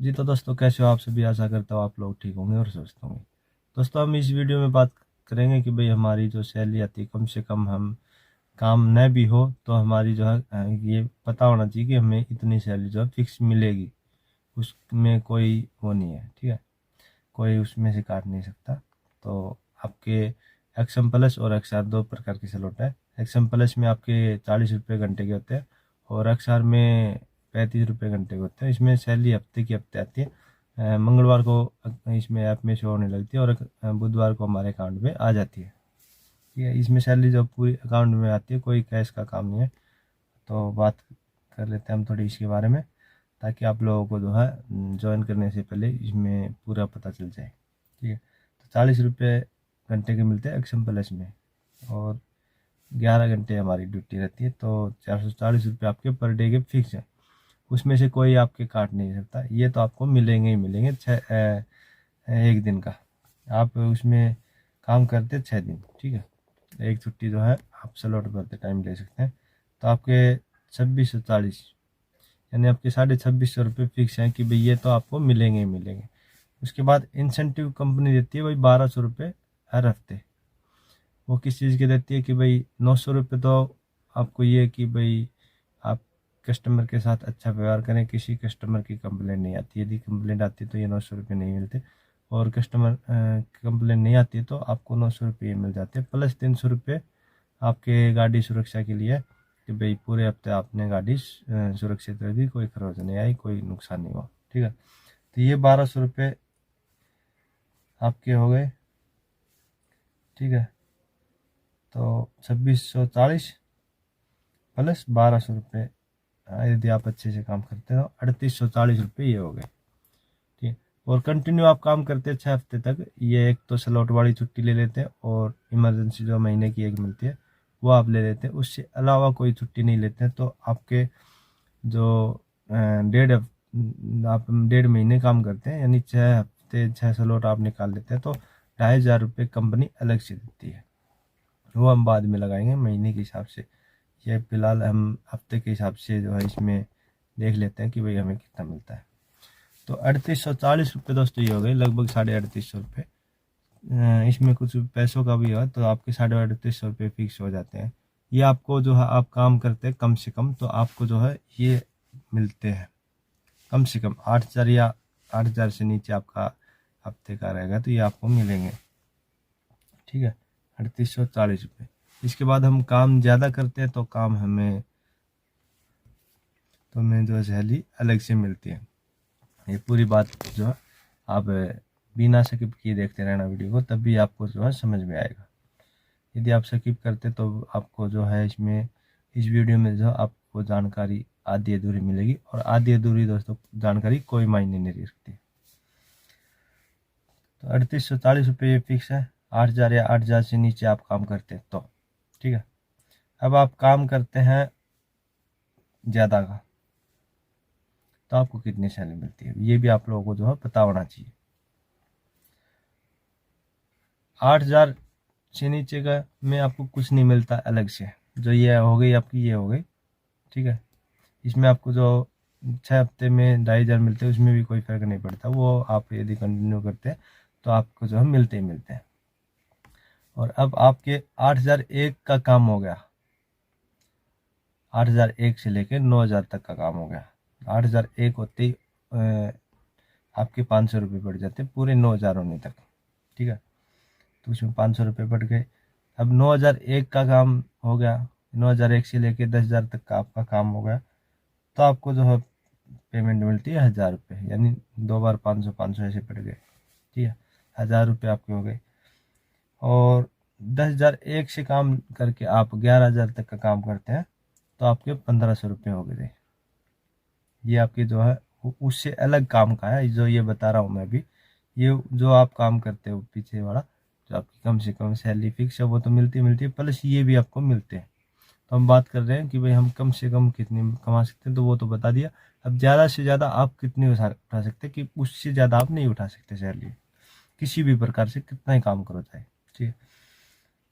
जी तो दोस्तों, कैसे हो आप सभी। आशा करता हूँ आप लोग ठीक होंगे और स्वस्थ होंगे। दोस्तों, हम इस वीडियो में बात करेंगे कि भाई हमारी जो सैलरी आती है, कम से कम हम काम न भी हो तो हमारी जो है ये पता होना चाहिए कि हमें इतनी सैलरी जो है फिक्स मिलेगी। उसमें कोई वो नहीं है, ठीक है, कोई उसमें से काट नहीं सकता। तो आपके एक्सएम प्लस और एक्सआर दो प्रकार की स्लॉट है। एक्सएम प्लस में आपके 40 रुपये घंटे के होते हैं और एक्सआर में 35 रुपये घंटे के होते हैं। इसमें सैलरी हफ्ते की हफ्ते आती है। मंगलवार को इसमें ऐप में शो होने लगती है और बुधवार को हमारे अकाउंट में आ जाती है। ठीक है, इसमें सैलरी जो पूरी अकाउंट में आती है, कोई कैश का काम नहीं है। तो बात कर लेते हैं हम थोड़ी इसके बारे में, ताकि आप लोगों को जो है ज्वाइन करने से पहले इसमें पूरा पता चल जाए। ठीक है, तो 40 रुपये घंटे के मिलते हैं एक्सएम प्लस में और 11 घंटे हमारी ड्यूटी रहती है। तो 440 रुपये आपके पर डे के फिक्स हैं। उसमें से कोई आपके काट नहीं सकता। ये तो आपको मिलेंगे ही मिलेंगे एक दिन का। आप उसमें काम करते 6 दिन, ठीक है। एक छुट्टी जो है आप स्लॉट भरते टाइम ले सकते हैं। तो आपके 2640 यानी आपके 2650 रुपये फिक्स हैं कि भाई ये तो आपको मिलेंगे ही मिलेंगे। उसके बाद इंसेंटिव कंपनी देती है भाई 1200 रुपये हर हफ्ते। वो किस चीज़ की देती है कि भाई 900 रुपये तो आपको ये कि भाई आप कस्टमर के साथ अच्छा व्यवहार करें, किसी कस्टमर की कंप्लेंट नहीं आती। यदि कंप्लेंट आती है तो ये 900 रुपये नहीं मिलते, और कस्टमर कंप्लेंट नहीं आती है तो आपको 900 रुपये मिल जाते हैं, प्लस 300 रुपये आपके गाड़ी सुरक्षा के लिए कि भाई पूरे हफ्ते आपने गाड़ी सुरक्षित रखी, कोई खरोच नहीं आई, कोई नुकसान नहीं हुआ। ठीक है, तो ये 1200 रुपये आपके हो गए। ठीक है, तो 2640 प्लस 1200 रुपये, यदि आप अच्छे से काम करते हो 3840 रुपये ये हो गए। ठीक है, और कंटिन्यू आप काम करते हैं 6 हफ्ते तक, ये एक तो स्लॉट वाली छुट्टी ले लेते हैं और इमरजेंसी जो महीने की एक मिलती है वो आप ले लेते हैं। उससे अलावा कोई छुट्टी नहीं लेते हैं तो आपके जो आप 1.5 महीने काम करते हैं, यानी 6 हफ्ते 6 स्लॉट आप निकाल लेते हैं, तो 2500 रुपये कंपनी अलग से देती है। वो हम बाद में लगाएंगे महीने के हिसाब से। ये फिलहाल हम हफ्ते के हिसाब से जो है इसमें देख लेते हैं कि भाई हमें कितना मिलता है। तो 3840 रुपये दोस्तों ये हो गए, लगभग 3850 रुपये। इसमें कुछ पैसों का भी है तो आपके 3850 रुपये फिक्स हो जाते हैं। ये आपको जो है आप काम करते हैं कम से कम तो आपको जो है ये मिलते हैं कम से कम 8000, या 8000 से नीचे आपका हफ्ते का रहेगा तो ये आपको मिलेंगे। ठीक है, 3840 रुपये। इसके बाद हम काम ज़्यादा करते हैं तो काम हमें जो है सैलरी अलग से मिलती है। ये पूरी बात जो है आप बिना स्किप किए देखते रहना वीडियो को, तभी आपको जो है समझ में आएगा। यदि आप स्किप करते तो आपको जो है इस वीडियो में जो आपको जानकारी आधी अधूरी मिलेगी, और आधी अधूरी दोस्तों जानकारी कोई मायने नहीं रखती। तो 3840 रुपये फिक्स है। 8000 या 8000 से नीचे आप काम करते हैं तो ठीक है। अब आप काम करते हैं ज़्यादा का तो आपको कितनी सैलरी मिलती है ये भी आप लोगों को जो है पता होना चाहिए। 8000 से नीचे का में आपको कुछ नहीं मिलता अलग से। जो ये हो गई आपकी, ये हो गई, ठीक है। इसमें आपको जो 6 हफ्ते में 2500 मिलते हैं उसमें भी कोई फर्क नहीं पड़ता, वो आप यदि कंटिन्यू करते हैं तो आपको जो है मिलते ही मिलते हैं। और अब आपके 8001 का काम हो गया, 8001 से लेकर 9000 तक का काम हो गया। 8001 होते ही आपके 500 रुपये बढ़ जाते हैं पूरे 9000 होने तक। ठीक है, तो उसमें 500 रुपये बढ़ गए। अब 9001 का काम हो गया, 9001 से लेके 10,000 तक का आपका काम हो गया, तो आपको जो है पेमेंट मिलती है 1000 रुपये, यानी 2 बार 500 500 ऐसे पड़ गए। ठीक है, 1000 रुपये आपके हो गए। और 10,001 से काम करके आप 11,000 तक का काम करते हैं तो आपके 1500 रुपये हो गए। ये आपके जो है उससे अलग काम का है जो ये बता रहा हूँ मैं अभी। ये जो आप काम करते हो पीछे वाला, जो आपकी कम से कम सैलरी फिक्स है वो तो मिलती है, प्लस ये भी आपको मिलते हैं। तो हम बात कर रहे हैं कि भाई हम कम से कम कितनी कमा सकते हैं, तो वो तो बता दिया। अब ज़्यादा से ज़्यादा आप कितनी उठा सकते हैं कि उससे ज़्यादा आप नहीं उठा सकते सैलरी, किसी भी प्रकार से कितना ही काम करो चाहे। ठीक है,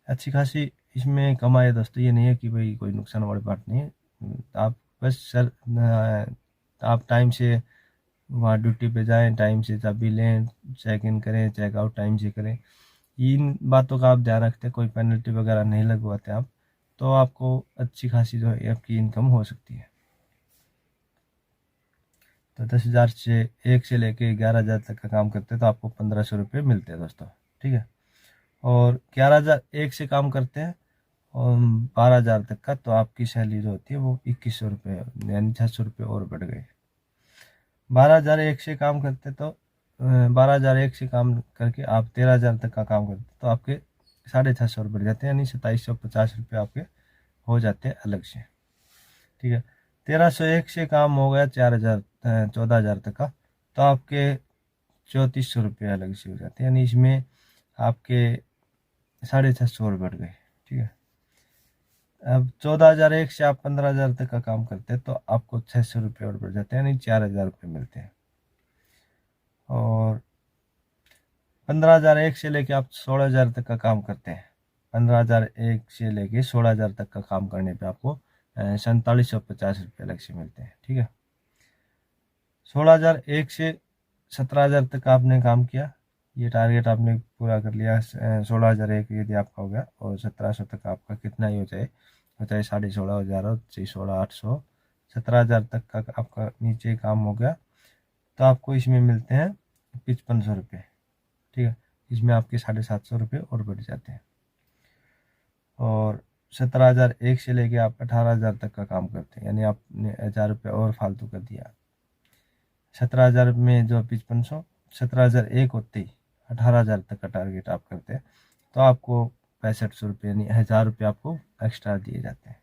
अच्छी खासी इसमें कमाए दोस्तों, ये नहीं है कि भाई कोई नुकसान वाली बात नहीं है। आप बस सर आप टाइम से वहाँ ड्यूटी पे जाएं, टाइम से चाबी लें, चेक इन करें, चेकआउट टाइम से करें। इन बातों का आप ध्यान रखते हैं, कोई पेनल्टी वगैरह नहीं लगवाते आप, तो आपको अच्छी खासी जो है आपकी इनकम हो सकती है। तो 10,000 से 1 से लेके 11,000 तक का काम करते हैं तो आपको 1,500 रुपये मिलते हैं दोस्तों, ठीक है। और 11,000 एक से काम करते हैं और 12,000 तक का, तो आपकी सैलरी जो होती है वो 2,100 रुपये, यानी 600 रुपये और बढ़ गए। 12,000 एक से काम करते तो 12,000 एक से काम करके आप 13,000 तक का काम करते तो आपके 650 रुपये बढ़ जाते हैं, यानी 2,750 रुपये आपके हो जाते हैं अलग से, ठीक है। 1,301 से काम हो गया 4,000 14,000 तक का, तो आपके 3,400 रुपये अलग से हो जाते हैं, यानी इसमें आपके 650 और बढ़ गए, ठीक है। अब 14,001 से आप 15,000 तक का काम करते हैं तो आपको 600 रुपये और बढ़ जाते हैं, यानी 4,000 रुपये मिलते हैं। और 15,001 से लेके आप 16,000 तक का काम करते हैं, 15,001 से लेके 16,000 तक का काम करने पे आपको 4,750 रुपये अलग से मिलते हैं, ठीक है। 16,001 से 17,000 तक आपने काम किया, ये टारगेट आपने पूरा कर लिया। 16,001 यदि आपका हो गया और 1,700 तक आपका कितना ही हो चाहे 16,500 हो, 16,800, 17,000 तक का आपका नीचे काम हो गया, तो आपको इसमें मिलते हैं 5,500 रुपये, ठीक है। इसमें आपके 750 रुपये और बढ़ जाते हैं। और 17,001 से लेके आप 18,000 तक का काम करते हैं, यानी आपने 1,000 रुपये और फालतू कर दिया। 17,000 में जो 5,500, 17,001 होते ही 18,000 तक का टारगेट आप करते हैं तो आपको 6,500 रुपये, यानी 1,000 रुपये आपको एक्स्ट्रा दिए जाते हैं,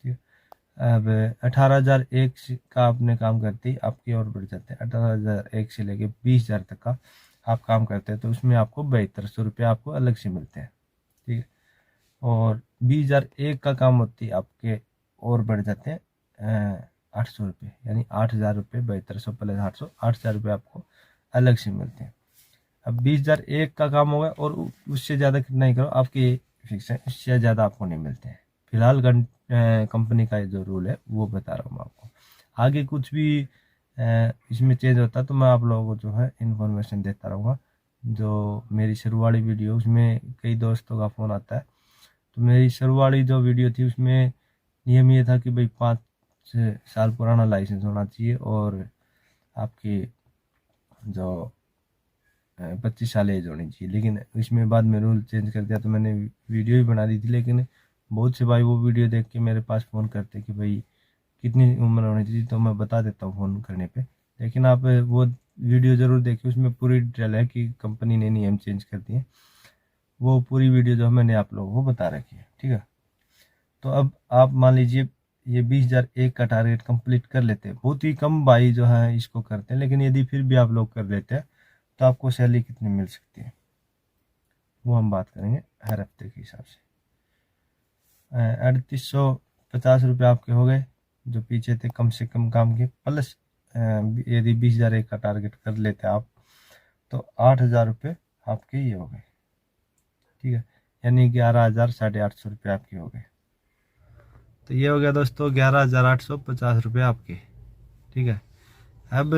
ठीक है। अब 18,001 का आपने काम करते ही आपके और बढ़ जाते हैं। 18,001 से लेके 20,000 तक का आप काम करते हैं तो उसमें आपको 7,200 रुपये आपको अलग से मिलते हैं, ठीक है। और 20,001 का काम होती है आपके और बढ़ जाते हैं 800 रुपये, यानी 8,000 रुपये, 7,200 प्लस 800, 8,000 रुपये आपको अलग से मिलते हैं। अब 20,001 का काम होगा और उससे ज़्यादा कितना ही करो आपके फिक्स है, इससे ज़्यादा आपको नहीं मिलते हैं। फिलहाल कंपनी का जो रूल है वो बता रहा हूँ मैं आपको, आगे कुछ भी इसमें चेंज होता है तो मैं आप लोगों को जो है इन्फॉर्मेशन देता रहूँगा। जो मेरी शुरू वाली वीडियो उसमें कई दोस्तों का फ़ोन आता है, तो मेरी शुरू वाली जो वीडियो थी उसमें नियम ये था कि भाई 5 साल पुराना लाइसेंस होना चाहिए और आपकी जो 25 साल एज होनी चाहिए। लेकिन इसमें बाद में रूल चेंज कर दिया तो मैंने वीडियो ही बना दी थी, लेकिन बहुत से भाई वो वीडियो देख के मेरे पास फ़ोन करते कि भाई कितनी उम्र होनी चाहिए, तो मैं बता देता हूँ फ़ोन करने पे। लेकिन आप वो वीडियो ज़रूर देखिए, उसमें पूरी डिटेल है कि कंपनी ने नियम चेंज कर दिए। वो पूरी वीडियो जो मैंने आप लोगों को बता रखी है, ठीक है। तो अब आप मान लीजिए ये 20,001 का टारगेट कंप्लीट कर लेते हैं, बहुत ही कम भाई जो है इसको करते हैं, लेकिन यदि फिर भी आप लोग कर लेते हैं तो आपको सैलरी कितनी मिल सकती है वो हम बात करेंगे हर हफ्ते के हिसाब से। 3,850 रुपये आपके हो गए जो पीछे थे कम से कम काम के, प्लस यदि 20,001 का टारगेट कर लेते आप तो 8,000 रुपये आपके ये हो गए, ठीक है। यानी 11,850 रुपये आपके हो गए। तो ये हो गया दोस्तों 11,850 रुपये आपके, ठीक है। अब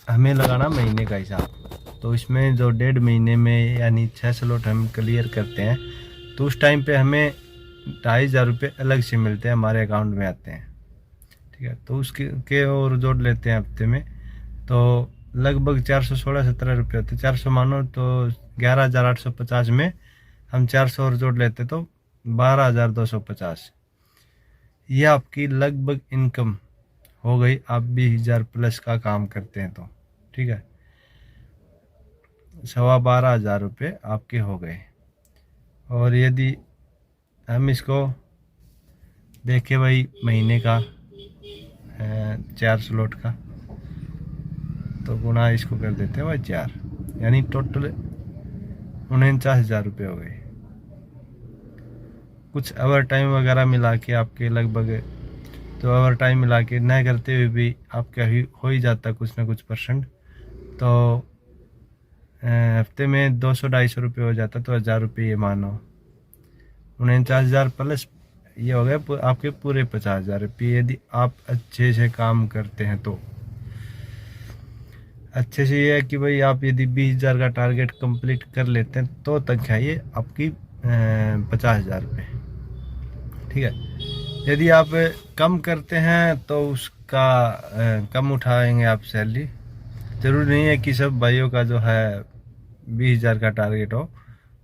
हमें लगाना महीने का हिसाब, तो इसमें जो 1.5 महीने में यानी 6 स्लॉट हम क्लियर करते हैं तो उस टाइम पे हमें 2,500 रुपये अलग से मिलते हैं, हमारे अकाउंट में आते हैं, ठीक है। तो उसके और जोड़ लेते हैं हफ्ते में, तो लगभग 416-17 रुपये होते, 400 मानो तो 11,850 में हम 400 और जोड़ लेते तो 12,250, ये आपकी लगभग इनकम हो गई। आप 20,000 प्लस का काम करते हैं तो, ठीक है, 12,500 रुपये आपके हो गए। और यदि हम इसको देखें भाई महीने का 4 स्लॉट का, तो गुना इसको कर देते हैं भाई 4, यानी टोटल 49,000 रुपये हो गए। कुछ ओवर टाइम वगैरह मिला के आपके लगभग, तो ओवर टाइम मिला के न करते हुए भी आपका हो ही जाता कुछ ना कुछ %, तो हफ्ते में 200-250 रुपये हो जाता, तो 1,000 रुपये ये मानो 49,000 प्लस ये हो गए आपके पूरे 50,000 रुपये, यदि आप अच्छे से काम करते हैं तो। अच्छे से ये है कि भाई आप यदि 20,000 का टारगेट कंप्लीट कर लेते हैं तो तनख्वाह ये आपकी 50,000 रुपये, ठीक है। यदि आप कम करते हैं तो उसका कम उठाएंगे आप सैलरी। ज़रूरी नहीं है कि सब भाइयों का जो है 20,000 का टारगेट हो।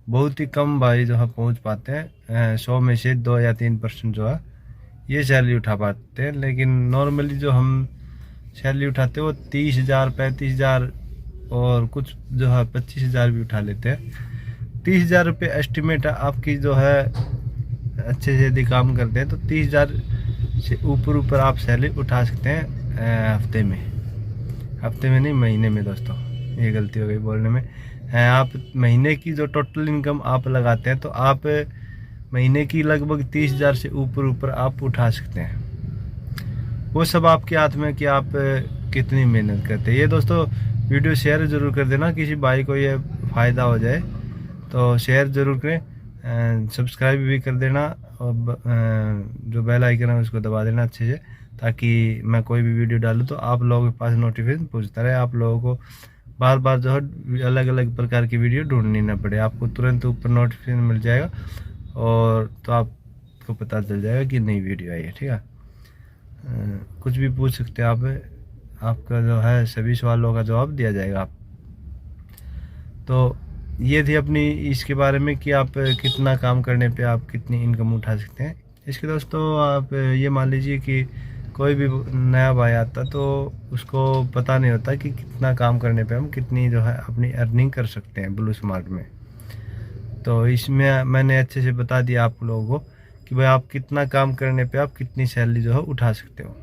बहुत ही कम भाई जो है पहुंच पाते हैं, 100 में से 2 या 3% जो है ये सैलरी उठा पाते हैं। लेकिन नॉर्मली जो हम सैलरी उठाते हैं वो 30,000, 35,000 और कुछ जो है 25,000 भी उठा लेते हैं। 30,000 रुपये एस्टिमेट आपकी जो है अच्छे से यदि काम करते हैं तो 30,000 से ऊपर आप सैलरी उठा सकते हैं हफ्ते में। हफ्ते में नहीं, महीने में दोस्तों, ये गलती हो गई बोलने में। आप महीने की जो टोटल इनकम आप लगाते हैं तो आप महीने की लगभग 30,000 से ऊपर आप उठा सकते हैं। वो सब आपके हाथ में कि आप कितनी मेहनत करते हैं। ये दोस्तों वीडियो शेयर ज़रूर कर देना, किसी भाई को ये फ़ायदा हो जाए तो शेयर ज़रूर करें, सब्सक्राइब भी कर देना और जो बेल आइकन है उसको दबा देना अच्छे से, ताकि मैं कोई भी वीडियो डालूँ तो आप लोगों के पास नोटिफिकेशन पहुँचता रहे, आप लोगों को बार बार जो है अलग अलग प्रकार की वीडियो ढूंढनी ना पड़े, आपको तुरंत ऊपर नोटिफिकेशन मिल जाएगा और तो आपको पता चल जाएगा कि नई वीडियो आई है, ठीक है। कुछ भी पूछ सकते हैं आप, आपका जो है सभी सवालों का जवाब दिया जाएगा आप। तो ये थी अपनी इसके बारे में कि आप कितना काम करने पे आप कितनी इनकम उठा सकते हैं। इसके दोस्तों आप ये मान लीजिए कि कोई भी नया भाई आता तो उसको पता नहीं होता कि कितना काम करने पे हम कितनी जो है अपनी अर्निंग कर सकते हैं ब्लू स्मार्ट में। तो इसमें मैंने अच्छे से बता दिया आप लोगों को कि भाई आप कितना काम करने पे आप कितनी सैलरी जो है उठा सकते हो।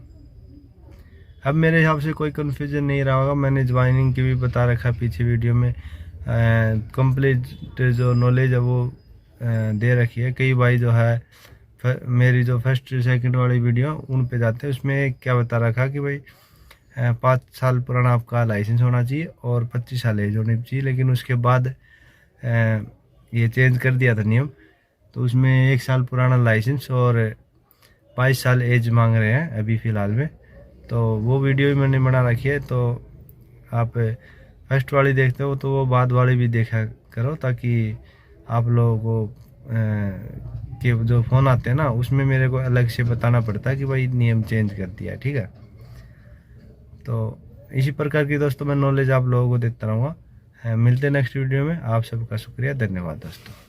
अब मेरे हिसाब से कोई कन्फ्यूजन नहीं रहा होगा, मैंने ज्वाइनिंग की भी बता रखा पीछे वीडियो में, कंप्लीट जो नॉलेज है वो दे रखी है। कई भाई जो है मेरी जो फर्स्ट सेकंड वाली वीडियो उन पे जाते हैं, उसमें क्या बता रखा कि भाई 5 साल पुराना आपका लाइसेंस होना चाहिए और 25 साल एज होनी चाहिए। लेकिन उसके बाद ये चेंज कर दिया था नियम, तो उसमें 1 साल पुराना लाइसेंस और 22 साल एज मांग रहे हैं अभी फ़िलहाल में। तो वो वीडियो भी मैंने बना रखी है, तो आप फर्स्ट वाली देखते हो तो वो बाद वाली भी देखा करो, ताकि आप लोगों को के जो फ़ोन आते हैं ना उसमें मेरे को अलग से बताना पड़ता है कि भाई नियम चेंज कर दिया, ठीक है। तो इसी प्रकार की दोस्तों मैं नॉलेज आप लोगों को देता रहूँगा। मिलते हैं नेक्स्ट वीडियो में। आप सबका शुक्रिया, धन्यवाद दोस्तों।